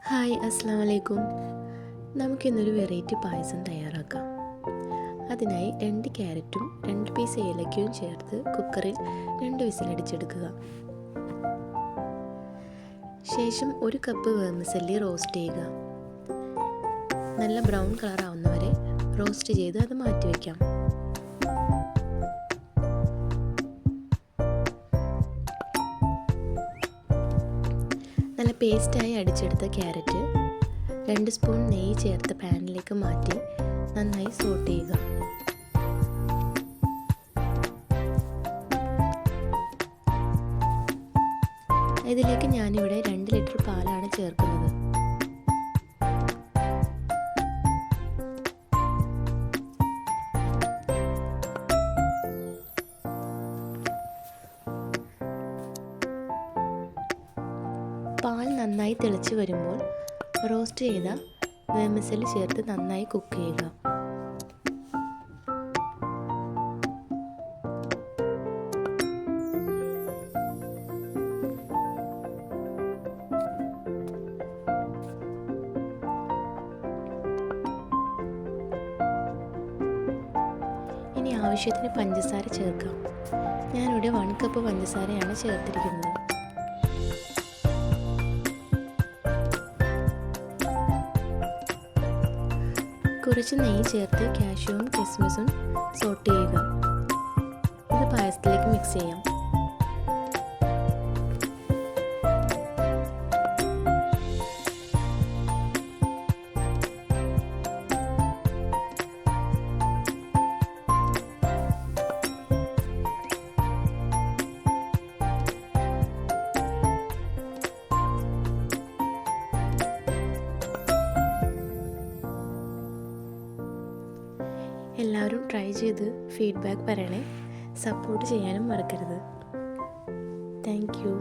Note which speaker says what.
Speaker 1: Hi അസ്സാം വലൈക്കും. നമുക്കിന്നൊരു വെറൈറ്റി പായസം തയ്യാറാക്കാം. അതിനായി 2 ക്യാരറ്റും 2 പീസ് ഏലക്കയും ചേർത്ത് കുക്കറിൽ 2 വിസിലടിച്ചെടുക്കുക. ശേഷം 1 കപ്പ് വേർമിസെല്ലി റോസ്റ്റ് ചെയ്യുക. നല്ല ബ്രൗൺ കളർ ആവുന്നവരെ റോസ്റ്റ് ചെയ്ത് അത് മാറ്റിവെക്കാം. നല്ല പേസ്റ്റായി അടിച്ചെടുത്ത ക്യാരറ്റ് 2 സ്പൂൺ നെയ്യ് ചേർത്ത് പാനിലേക്ക് മാറ്റി നന്നായി സോട്ട് ചെയ്യുക. ഇതിലേക്ക് ഞാനിവിടെ 2 ലിറ്റർ പാലാണ് ചേർക്കുന്നത്. പാൽ നന്നായി തിളച്ച് വരുമ്പോൾ റോസ്റ്റ് ചെയ്ത വേർമിസെല്ലി ചേർത്ത് നന്നായി കുക്ക് ചെയ്യുക. ഇനി ആവശ്യത്തിന് പഞ്ചസാര ചേർക്കാം. ഞാനിവിടെ 1 കപ്പ് പഞ്ചസാരയാണ് ചേർത്തിരിക്കുന്നത്. കുറച്ച് നെയ്യ് ചേർത്ത് കാഷ്യൂവും കിസ്മിസും സോട്ട് ചെയ്യുക. ഇത് പായസത്തിലേക്ക് മിക്സ് ചെയ്യാം. എല്ലാവരും ട്രൈ ചെയ്ത് ഫീഡ്ബാക്ക് പറയണേ. സപ്പോർട്ട് ചെയ്യാനും മറക്കരുത്. Thank you.